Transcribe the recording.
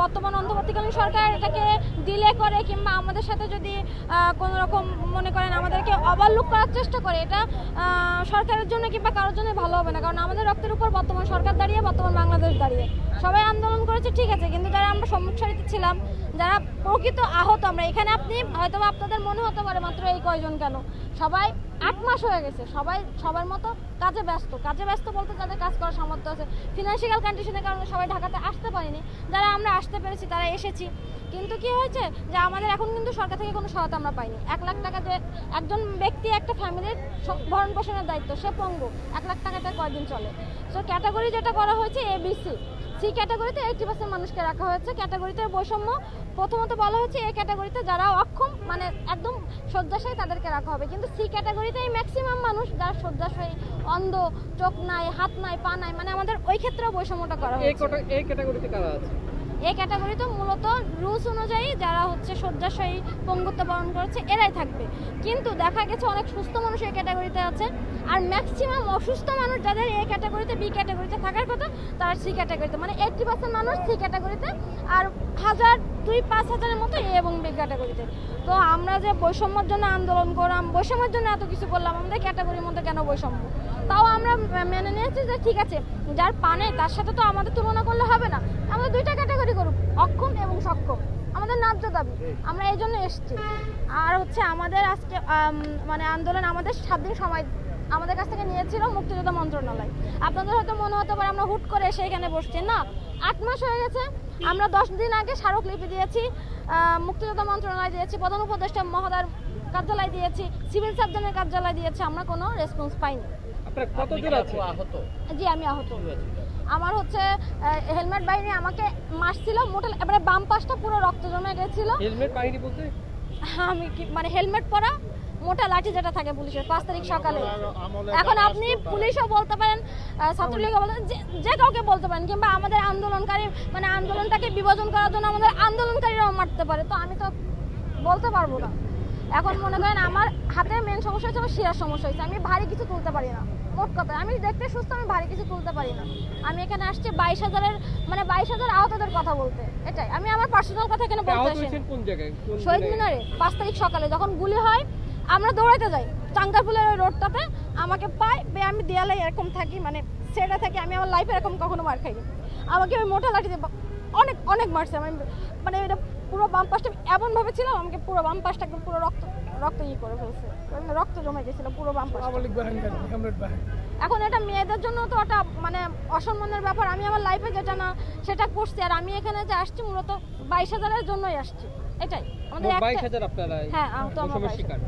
বর্তমান অন্তর্বর্তীকালীন সরকার এটাকে ডিলে করে কিংবা আমাদের সাথে যদি কোনো রকম মনে করেন আমাদেরকে ওভারলুক করার চেষ্টা করে, এটা সরকারের জন্য কিংবা কারোর জন্য ভালো হবে না। কারণ আমাদের রক্তের উপর বর্তমান সরকার দাঁড়িয়ে, বর্তমান বাংলাদেশ দাঁড়িয়ে। সবাই আন্দোলন করেছে ঠিক আছে, কিন্তু যারা আমরা সম্মুখ সারিতে ছিলাম, যারা প্রকৃত আহত, আমরা এখানে আপনি হয়তো আপনাদের মনে হতে পারে মাত্র এই কয়জন কেন, সবাই 8 মাস হয়ে গেছে, সবাই সবার মতো কাজে ব্যস্ত বলতে যাদের কাজ করার সামর্থ্য আছে, ফিনান্সিয়াল কন্ডিশনের কারণে সবাই ঢাকাতে আসতে পারিনি। যারা আমরা আসতে পেরেছি তারা এসেছি, কিন্তু কি হয়েছে যে আমাদের এখন কিন্তু সরকার থেকে কোনো সহায়তা আমরা পাইনি। 1 লাখ টাকা যে একজন ব্যক্তি, একটা ফ্যামিলির ভরণ পোষণের দায়িত্ব, সে পঙ্গু, 1 লাখ টাকাতে কয়দিন চলে। সো ক্যাটাগরি যেটা করা হয়েছে ABC, সি ক্যাটাগরিতে 80% মানুষকে রাখা হয়েছে। ক্যাটাগরিতে বৈষম্য, প্রথমত বলা হচ্ছে এই ক্যাটাগরিতে যারা অক্ষম মানে একদম শয্যাশায়ী তাদেরকে রাখা হবে, কিন্তু সি ক্যাটাগরিতেই ম্যাক্সিমাম মানুষ যারা শয্যাশায়ী, অন্ধ, চোখ নাই, হাত নাই, পা নাই, মানে আমাদের ওই ক্ষেত্রেও বৈষম্যটা করা হয়েছে। এই ক্যাটাগরিতে কারা আছে? এই ক্যাটাগরিতে মূলত রুলস অনুযায়ী যারা হচ্ছে শয্যাশায়ী, পঙ্গুত্ব বরণ করেছে এরাই থাকবে, কিন্তু দেখা গেছে অনেক সুস্থ মানুষ এই ক্যাটাগরিতে আছে, আর ম্যাক্সিমাম অসুস্থ মানুষ যাদের এই ক্যাটাগরিতে, বি ক্যাটাগরিতে থাকার কথা, তারা সি ক্যাটাগরিতে, মানে 80% মানুষ সি ক্যাটাগরিতে, আর 2-5,000-এর মতো এ এবং বি ক্যাটাগরিতে। তো আমরা যে বৈষম্যের জন্য আন্দোলন করলাম, বৈষম্যের জন্য এত কিছু করলাম, আমাদের ক্যাটাগরির মধ্যে কেন বৈষম্য? তাও আমরা মেনে নিয়েছি যে ঠিক আছে, যার পানে তার সাথে তো আমাদের তুলনা করলে হবে না, আমাদের 2টা ক্যাটাগরি করুক, অক্ষম এবং সক্ষম, আমাদের ন্যায্য দাবি, আমরা এই জন্য এসেছি। আর হচ্ছে আমাদের আজকে মানে আন্দোলন, আমাদের 7 দিন সময় আমাদের কাছ থেকে নিয়েছিল মুক্তিযোদ্ধা মন্ত্রণালয়। আপনাদের হয়তো মনে হতে পারে আমরা হুট করে এসে এখানে বসছি, না, 8 মাস হয়ে গেছে। আমরা 10 দিন আগে স্মারকলিপি দিয়েছি, মুক্তিযোদ্ধা মন্ত্রণালয় দিয়েছি, প্রধান উপদেষ্টা মহোদয়ের কার্যালয় দিয়েছি, সিভিল সার্জনের কার্যালয় দিয়েছি, আমরা কোনো রেসপন্স পাইনি। আপনারা কতজন আহত? জি, আমি আহত। আমার হচ্ছে হেলমেট বাহিনী আমাকে মারছিল, মোটা এবারে বাম পাশটা পুরো রক্ত জমে গেছিল। হেলমেট বাহিনী বলতে আমি কি মানে হেলমেট পরা মোটা লাঠি যেটা থাকে পুলিশের, 5 তারিখ সকালে। এখন আপনি পুলিশও বলতে পারেন, ছাত্রলীগও বলতে পারেন, যে কাউকে বলতে পারেন, কিংবা আমাদের আন্দোলনকারী মানে আন্দোলনটাকে বিভাজন করার জন্য আমাদের আন্দোলনকারীরাও মারতে পারে, তো আমি তো বলতে পারবো না। এখন মনে করেন আমার হাতে মেন সমস্যা হচ্ছে, আমার শিরার সমস্যা হয়েছে, আমি ভারী কিছু তুলতে পারি না। মোট কথা, আমি দেখতে সুস্থ, আমি ভারী কিছু তুলতে পারি না। আমি এখানে আসছি 22,000-এর মানে 22,000 আহতদের কথা বলতে, এটাই। আমি আমার পার্সোনাল কথা এখানে বলতে আসি। কোন জায়গায়? শহীদ মিনারে 5 তারিখ সকালে যখন গুলি হয়, আমরা দৌড়াতে যাই চাঙ্গারপুলের ওই রোডটাতে, আমাকে পায় আমি দেয়ালে এরকম থাকি, মানে সেটা থাকি, আমি আমার লাইফে এরকম কখনো মার খাইনি। আমাকে ওই মোটা লাঠি দিয়ে অনেক অনেক মারছে, আমি মানে এটা পুরো বাম পাশটা এমনভাবে ছিল, আমাকে পুরো বাম পাশটা একদম পুরো রক্ত করে ফেলছে, রক্ত জমে গেছিল পুরো বাম পাশটা। এখন এটা মেয়েদের জন্য তো ওটা মানে অসম্মানের ব্যাপার। আমি আমার লাইফে যেটা না সেটা করছি, আর আমি এখানে যে আসছি মূলত 22,000-এর জন্যই আসছি, এটাই আমাদের। 22,000 আপনারা? হ্যাঁ, তো আমার শিকার।